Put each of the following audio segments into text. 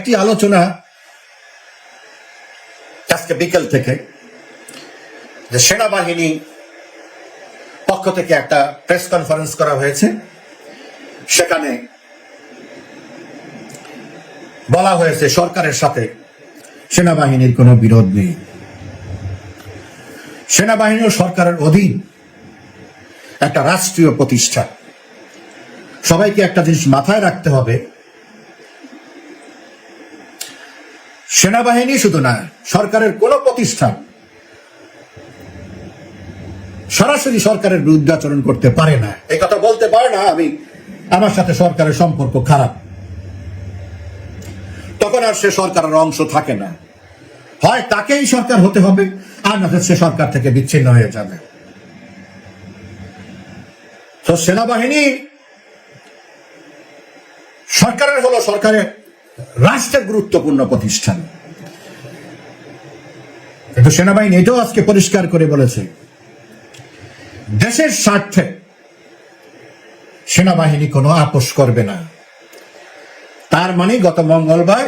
কয়েকটি আলোচনা আজকে বিকেল থেকে যে সেনাবাহিনী পক্ষ থেকে একটা প্রেস কনফারেন্স করা হয়েছে, সেখানে বলা হয়েছে সরকারের সাথে সেনাবাহিনীর কোনো বিরোধ নেই, সেনাবাহিনী ও সরকারের অধীন একটা রাষ্ট্রীয় প্রতিষ্ঠান। সবাইকে একটা জিনিস মাথায় রাখতে হবে, সেনাবাহিনী শুধু না, সরকারের কোন প্রতিষ্ঠান সরাসরি সরকারের বিরুদ্ধে আচরণ করতে পারে না। এই কথা বলতে পারে না আমি আমার সাথে সরকারের সম্পর্ক খারাপ, তখন আর সে সরকারের অংশ থাকে না। হয় তাকেই সরকার হতে হবে, আর না সে সরকার থেকে বিচ্ছিন্ন হয়ে যাবে। তো সেনাবাহিনী সরকারের হলো সরকারের রাষ্ট্রের গুরুত্বপূর্ণ প্রতিষ্ঠান। কিন্তু সেনাবাহিনী এটাও আজকে পরিষ্কার করে বলেছে, দেশের স্বার্থে সেনাবাহিনী কোনো আপোষ করবে না। তার মানে গত মঙ্গলবার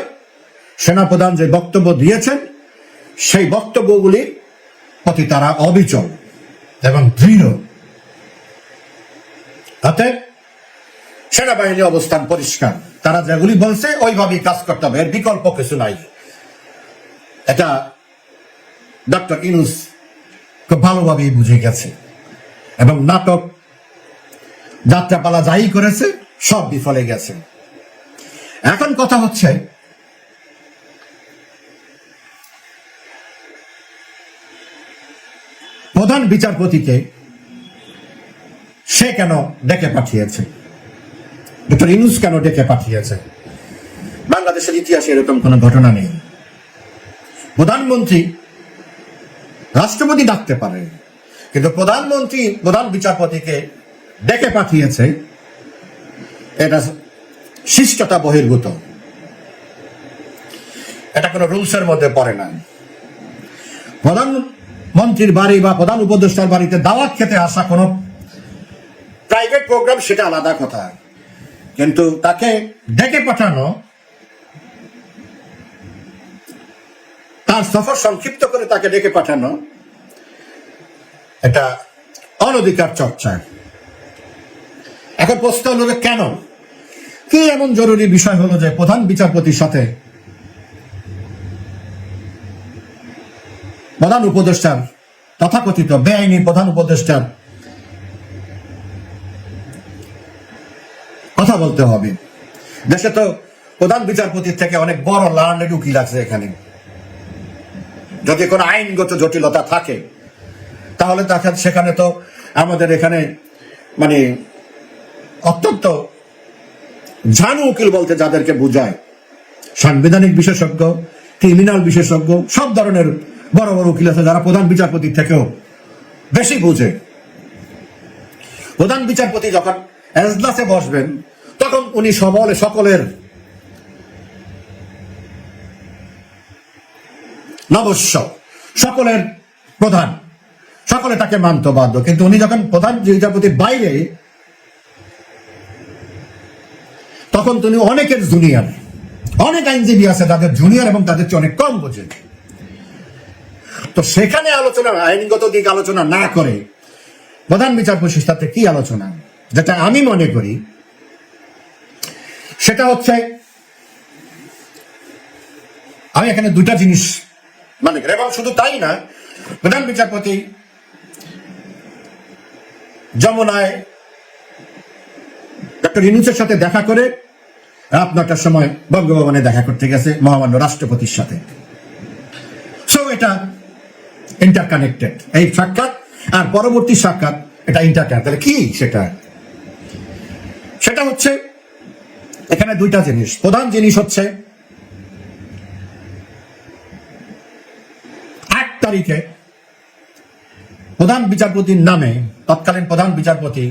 সেনাপ্রধান যে বক্তব্য দিয়েছেন, সেই বক্তব্যগুলি প্রতি তারা অবিচল এবং দৃঢ়। তাতে সেনাবাহিনীর অবস্থান পরিষ্কার, তারা যেগুলি বলছে ওইভাবেই কাজ করতে হবে, এর বিকল্প কিছু নাই। এটা ডক্টর ইউনূস খুব ভালোভাবেই বুঝে গেছে এবং নাটক যাত্রাপালা যাই করেছে সব বিফলে গেছে। এখন কথা হচ্ছে, প্রধান বিচারপতিকে সে কেন ডেকে পাঠিয়েছে, ডক্টর ইউনূস কেন ডেকে পাঠিয়েছে? বাংলাদেশের ইতিহাসে এরকম কোন ঘটনা নেই। প্রধানমন্ত্রী রাষ্ট্রপতি ডাকতে পারে, কিন্তু প্রধানমন্ত্রী প্রধান বিচারপতিকে ডেকে পাঠিয়েছে, এটা শিষ্টতা বহির্ভূত, এটা কোনো রুলসের মধ্যে পড়ে না। প্রধানমন্ত্রীর বাড়ি বা প্রধান উপদেষ্টার বাড়িতে দাওয়াত খেতে আসা কোনো প্রাইভেট প্রোগ্রাম, সেটা আলাদা কথা, কিন্তু তাকে ডেকে পাঠানো, তার সফর সংক্ষিপ্ত করে তাকে ডেকে পাঠানো, এটা অনধিকার চর্চা। এখন প্রশ্ন হলো যে কেন, কি এমন জরুরি বিষয় হলো যে প্রধান বিচারপতির সাথে প্রধান উপদেষ্টার, তথাকথিত বেআইনি প্রধান উপদেষ্টার কথা বলতে হবে? দেশে তো প্রধান বিচারপতির থেকে অনেক বড় লার্নেড উকিল আছে এখানে। যদি কোনো আইনগত জটিলতা থাকে তাহলে সেখানে তো আমাদের এখানে মানে অত্যন্ত ঝানু উকিল বলতে যাদেরকে বোঝায়, সাংবিধানিক বিশেষজ্ঞ, ক্রিমিনাল বিশেষজ্ঞ, সব ধরনের বড় বড় উকিল আছে যারা প্রধান বিচারপতির থেকেও বেশি বুঝে। প্রধান বিচারপতি যখন এজলাসে বসবেন তখন উনি সকলের নবস্য, সকলের প্রধান, সকলে তাকে মানতে বাধ্য। কিন্তু উনি যখন প্রধান বিচারপতির বাইরে, তখন তিনি অনেকের জুনিয়র, অনেক আইনজীবী আছে তাদের জুনিয়র এবং তাদের চেয়ে অনেক কম বোঝে। তো সেখানে আলোচনা, আইনগত দিক আলোচনা না করে প্রধান বিচারপতির সাথে কি আলোচনা, যেটা আমি মনে করি সেটা হচ্ছে, আমি এখানে দুটা জিনিস মনে করি। এবং শুধু তাই না, প্রধান বিচারপতি যমুনায় ডক্টর ইউনূসের সাথে দেখা করে রাত ৯টার সময় বঙ্গভবনে দেখা করতে গেছে মহামান্য রাষ্ট্রপতির সাথে। সো এটা ইন্টারকানেক্টেড, এই সাক্ষাৎ আর পরবর্তী সাক্ষাৎ এটা ইন্টারকানেক্টেড। তাহলে কি সেটা হচ্ছে এখানে দুইটা জিনিস। প্রধান জিনিস হচ্ছে ৮ তারিখে প্রধান বিচারপতির নামে, তৎকালীন প্রধান বিচারপতি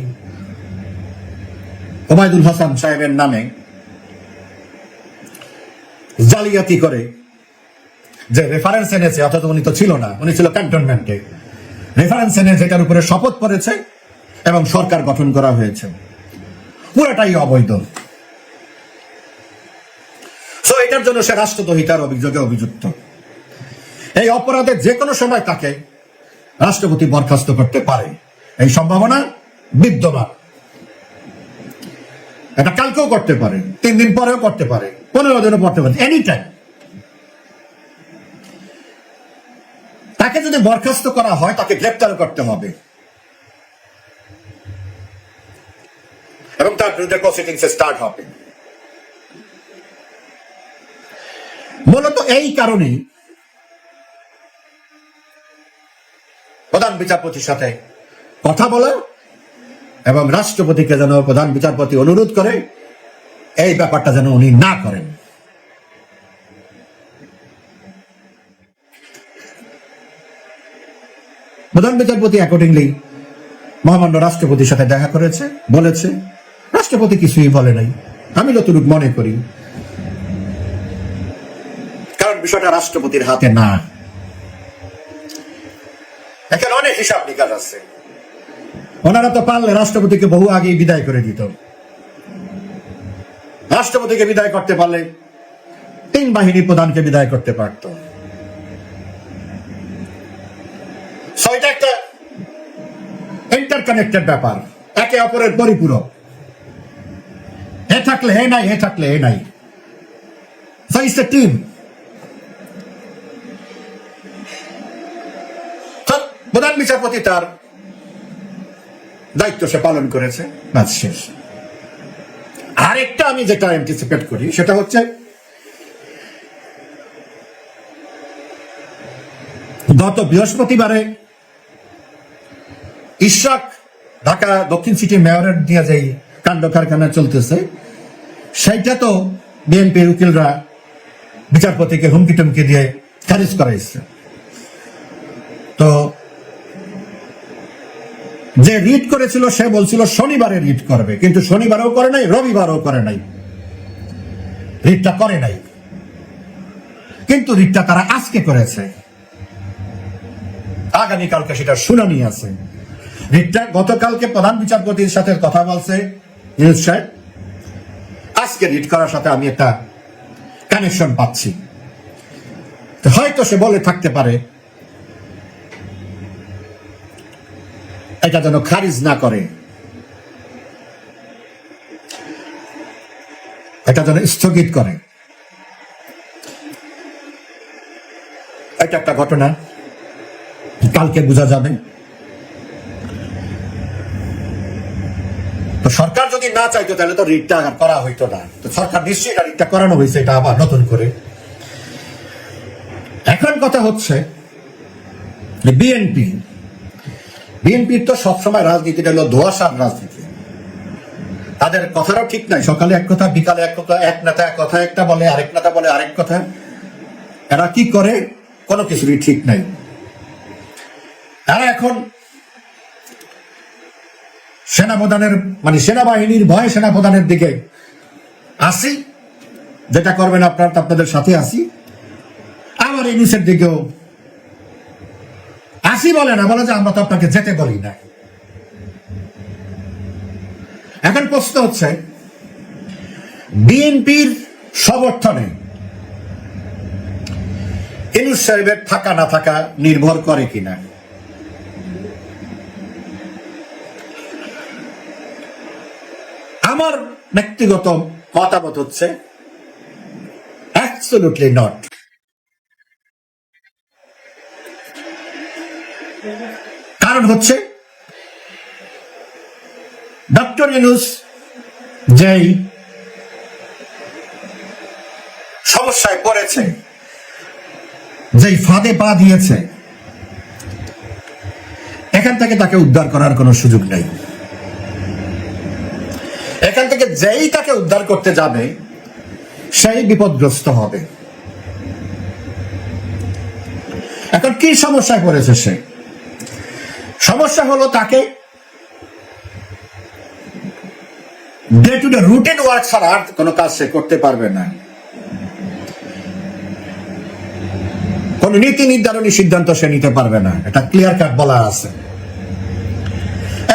ওবায়দুল হাসান সাহেবের নামে জালিয়াতি করে যে রেফারেন্স এনেছে, অথচ উনি তো ছিল না, উনি ছিল ক্যান্টনমেন্টে, রেফারেন্স এনে যেটার উপরে শপথ পড়েছে এবং সরকার গঠন করা হয়েছে, পুরোটাই অবৈধ। এটার জন্য সে রাষ্ট্রদ্রোহিতার অভিযোগে অভিযুক্ত। এই অপরাধে যে কোনো সময় তাকে রাষ্ট্রপতি বরখাস্ত করতে পারে, এই সম্ভাবনা বিদ্যমান। এটা কালকেও করতে পারে, 3 দিন পরেও করতে পারে, 15 দিনও করতে পারে, এনি টাইম। তাকে যদি বরখাস্ত করা হয় তাকে গ্রেপ্তার করতে হবে এবং তার বিরুদ্ধে প্রসিডিংস স্টার্ট হবে। মূলত এই কারণেই প্রধান বিচারপতির সাথে কথা বলে এবং রাষ্ট্রপতিকে যেন প্রধান বিচারপতি অনুরোধ করে এই ব্যাপারটা যেন উনি না করেন। প্রধান বিচারপতি অ্যাকর্ডিংলি মহামান্য রাষ্ট্রপতির সাথে দেখা করেছে, বলেছে। রাষ্ট্রপতি কিছুই বলে নাই, আমি যতটুকু মনে করি, কারণ বিষয়টা রাষ্ট্রপতির হাতে না। এখানে অনেক হিসাব নিকাশ আছে। ওনারা তো পারলে রাষ্ট্রপতিকে বহু আগেই বিদায় করে দিত। রাষ্ট্রপতিকে বিদায় করতে পারলে 3 বাহিনী প্রধানকে বিদায় করতে পারত। এটা একটা ইন্টারকানেক্টেড ব্যাপার, একে অপরের পরিপূরক। এ থাকলে এ নাই, এ থাকলে এ নাই। So it's a team. প্রধান বিচারপতি তার দায়িত্ব সে পালন করেছে, কাজ শেষ। আরেকটা আমি যেটা অ্যান্টিসিপেট করি সেটা হচ্ছে গত বৃহস্পতিবারে ইশরাক ঢাকা দক্ষিণ সিটি মেয়রের দিয়ে যে কাণ্ড কারখানা চলতেছে, সেইটা তো বিএনপির উকিলরা বিচারপতিকে হুমকি টুমকি দিয়ে খারিজ করাইছে। তো যে রিট করেছিল সে বলছিল শনিবারে রিট করবে, কিন্তু শনিবারও করে নাই, রবিবারও করে নাই, রিটটা করে নাই। কিন্তু রিটটা তারা আজকে করেছে, আগামীকালকে সেটা শুনানি আছে। রিটটা গতকালকে প্রধান বিচারপতির সাথে কথা বলছে ইউনুস সাহেব, আজকে রিট করার সাথে আমি একটা কানেকশন পাচ্ছি। হয়তো সে বলে থাকতে পারে এটা যেন খারিজ না করে, এটা যেন স্থগিত করে। এটা একটা ঘটনা, কালকে বোঝা যাবে। তো সরকার যদি না চাইতো তাহলে তো রিটটা করা হইতো না। তো সরকার নিশ্চয়ই রিটটা করানো হয়েছে, এটা আবার নতুন করে। এখন কথা হচ্ছে বিএনপির তো সবসময় রাজনীতিটা হলো ধোঁয়াশার রাজনীতি। তাদের কথাটাও ঠিক নাই, সকালে এক কথা, বিকালে এক কথা, এক নেতা এক কথা একটা বলে, আরেক নেতা বলে আরেক কথা। এরা কি করে কোনো কিছুরই ঠিক নাই। এরা এখন সেনাপ্রধানের মানে সেনাবাহিনীর ভয়ে সেনাপ্রধানের দিকে আসি, যেটা করবেন আপনারা আপনাদের সাথে আসি। আবার ইউনুসের দিকেও আসি বলে না, বলে যে আমরা তো আপনাকে যেতে বলি না। এখন প্রশ্ন হচ্ছে বিএনপির সমর্থনে ইউনুস সাহেবের থাকা না থাকা নির্ভর করে কিনা। আমার ব্যক্তিগত মতামত হচ্ছে অ্যাবসলিউটলি নট। কারণ হচ্ছে ডক্টর ইউনুস যেই সমস্যায় পড়েছে, যেই ফাঁদে পা দিয়েছে, এখান থেকে তাকে উদ্ধার করার কোনো সুযোগ নেই। এখান থেকে যেই তাকে উদ্ধার করতে যাবে সেই বিপদগ্রস্ত হবে। এখন কি সমস্যায় পড়েছে সে? সমস্যা হলো তাকে day to day routine work ছাড়া আর কোনো কাজ সে করতে পারবে না। কোন নীতি নির্ধারণী সিদ্ধান্ত সে নিতে পারবে না, এটা ক্লিয়ার কাট বলা আছে।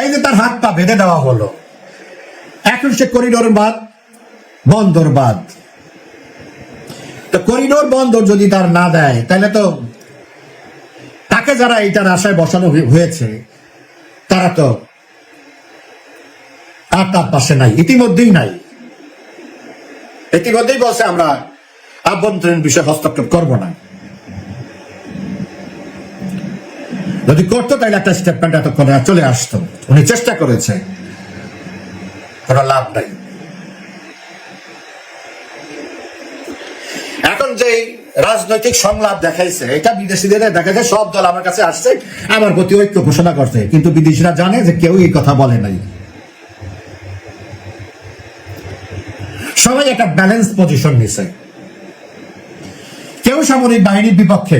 এই যে তার হাত পা বেঁধে দেওয়া হলো, এখন সে করিডোর বাদ, বন্দর বাদ, করিডোর বন্দর যদি তার না দেয়, তাহলে তো তাকে যারা এইটার আশায় বসানো হয়েছে তারা তো আর তার পাশে নাই, ইতিমধ্যেই নাই। ইতিমধ্যেই বলছে আমরা আভ্যন্তরীণ বিষয়ে হস্তক্ষেপ করব না। যদি করতো তাহলে একটা স্টেটমেন্ট এতক্ষণে চলে আসতো। উনি চেষ্টা করেছে, কোনো লাভ নাই। এখন যে রাজনৈতিক সংলাপ দেখাইছে, এটা বিদেশিদের দেখাইছে, সব দল আমার কাছে আসছে, আমার প্রতি ঐক্য ঘোষণা করছে, কিন্তু বিদেশিরা জানে যে কেউ এই কথা বলে নাই। সবাই একটা ব্যালেন্স পজিশন নিছে, কেউ সামরিক বাহিনীর বিপক্ষে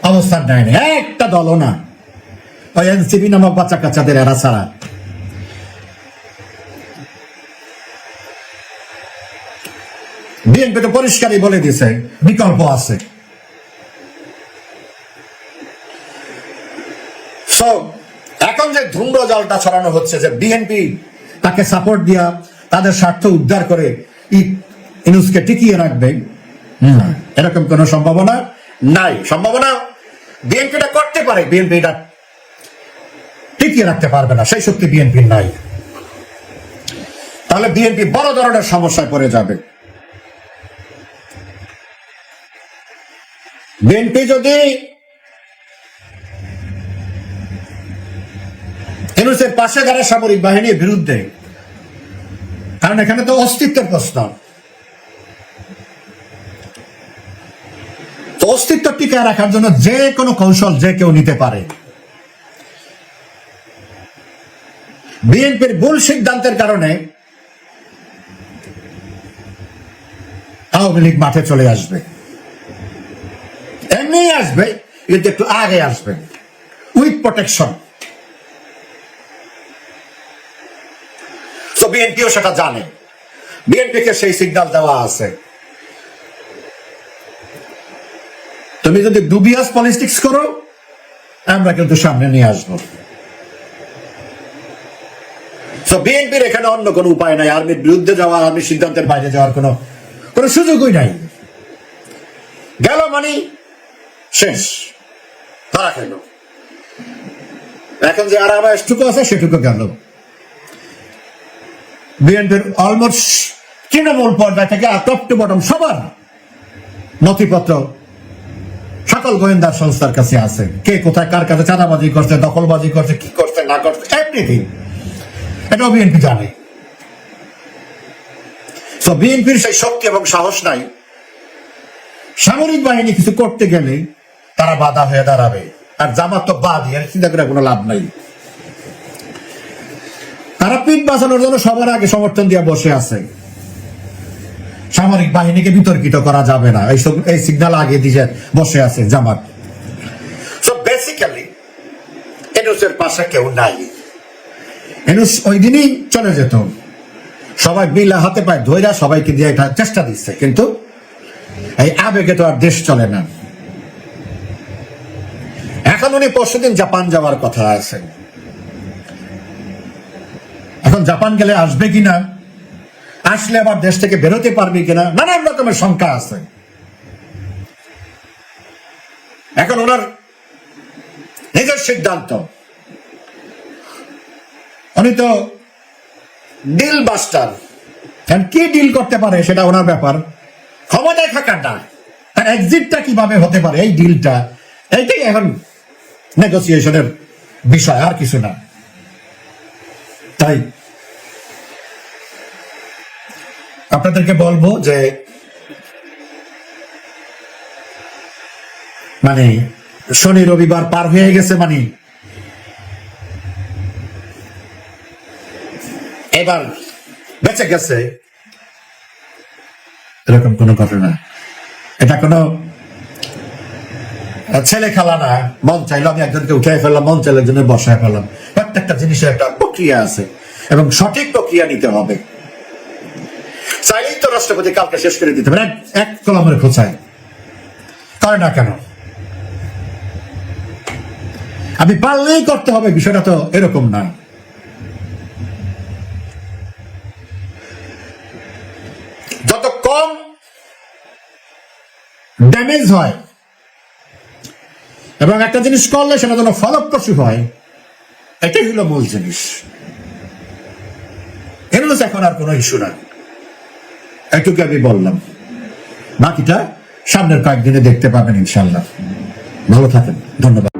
অবস্থান নেয়নি, একটা দলও না, ওই এনসিপি নামক বাচ্চা কাচ্চাদের এরা ছাড়া। বিএনপি তো পরিষ্কারই বলে দিছে বিকল্প আছে। এখন যে ধূম্র জলটা ছড়ানো হচ্ছে যে বিএনপি তাকে সাপোর্ট দিয়া তাদের স্বার্থ উদ্ধার করে ইউনূসকে টিকিয়ে রাখবে, এরকম কোন সম্ভাবনা নাই। সম্ভাবনা বিএনপিটা করতে পারে, বিএনপি এটা টিকিয়ে রাখতে পারবে না, সেই শক্তি বিএনপির নাই। তাহলে বিএনপি বড় ধরনের সমস্যায় পড়ে যাবে। বিএনপি যদি ইউনূসের পাশে দাঁড়ায় সামরিক বাহিনীর বিরুদ্ধে, কারণ এখানে তো অস্তিত্বের প্রশ্ন, তো অস্তিত্ব টিকায় রাখার জন্য যে কোনো কৌশল যে কেউ নিতে পারে। বিএনপির ভুল সিদ্ধান্তের কারণে আওয়ামী লীগ মাঠে চলে আসবে, এমনি আসবে, কিন্তু একটু আগে আসবে উইথ প্রোটেকশন। তো বিএনপিও সেটা জানে, বিএনপিকে সেই সিগন্যাল দেওয়া আছে। তুমি যদি ডুবিয়াস পলিটিক্স করো, আমরা কিন্তু সামনে নিয়ে আসবো। তো বিএনপির এখানে অন্য কোনো উপায় নাই, আর্মির বিরুদ্ধে যাওয়া, আর্মির সিদ্ধান্তের বাইরে যাওয়ার কোনো সুযোগই নাই। গেল মানে শেষ, তারা খেল। এখন যে আরামাসটুকু আছে সেটুকু গেল। বিএনপির অলমোস্ট তৃণমূল পর্যায় থেকে টপ টু বটম সবার নথিপত্র সকল গোয়েন্দা সংস্থার কাছে আছে, কে কোথায় কার কাছে চাঁদাবাজি করছে, দখলবাজি করছে, কি করছে না করছে, এভরিথিং এটাও বিএনপি জানে। তো বিএনপির সেই শক্তি এবং সাহস নাই, সামরিক বাহিনী কিছু করতে গেলে তারা বাধা হয়ে দাঁড়াবে। আর জামাত তো বাদই, আর চিন্তা করে কোনো লাভ নাই। তারা পিঠ বাঁচানোর জন্য সবার আগে সমর্থন দিয়ে বসে আছে। সামরিক বাহিনীকে বিতর্কিত করা যাবে না, এই সিগন্যাল আগে দিয়ে বসে আছে জামাত। সো বেসিক্যালি ইউনূসের পাশে কেউ নাই। ইউনূস ওই দিনই চলে যেত, সবাই মিলে হাতে পায়ে ধৈরা সবাইকে দিয়ে এটা চেষ্টা দিচ্ছে, কিন্তু এই আবেগে তো আর দেশ চলে না। এখন উনি পরশুদিন জাপান যাওয়ার কথা আছে। এখন জাপান গেলে আসবে কিনা, আসলে আবার দেশ থেকে বেরোতে পারবে কিনা, নানান রকমের শঙ্কা আছে। এখন ওনার নিজের সিদ্ধান্ত, উনি তো ডিল বাস্টার, কি ডিল করতে পারে সেটা ওনার ব্যাপার, ক্ষমতায় থাকার না, তার এক্সিটটা কিভাবে হতে পারে, এই ডিলটা, এইটাই এখন নেগোসিয়েশনের বিষয়, আর কিছু না। তাই আপনাদেরকে বলবো যে মানে শনি রবিবার পার হয়ে গেছে, মানে এবার বেঁচে গেছে এরকম কোন ঘটনা। এটা কোনো ছেলে খেলা না, মন চাইলো আমি একজনকে উঠে ফেললাম, মন চাইলো একজনের বসায় ফেললাম। প্রত্যেকটা জিনিসের একটা প্রক্রিয়া আছে এবং সঠিক প্রক্রিয়া নিতে হবে। চাইলেই তো রাষ্ট্রপতি কালকে শেষ করে দিতে পারে এক কলমের খোঁচায়, করে না কেন? আপনি পারলেই করতে হবে, বিষয়টা তো এরকম না। যত কম ড্যামেজ হয়, এবং একটা জিনিস করলে সেটা যেন ফলপ্রসূ হয়, এটাই হলো মূল জিনিস। এগুলো এখন আর কোনো ইস্যু না, এটুকু আমি বললাম। বাকিটা সামনের কয়েকদিনে দেখতে পাবেন ইনশাল্লাহ। ভালো থাকেন, ধন্যবাদ।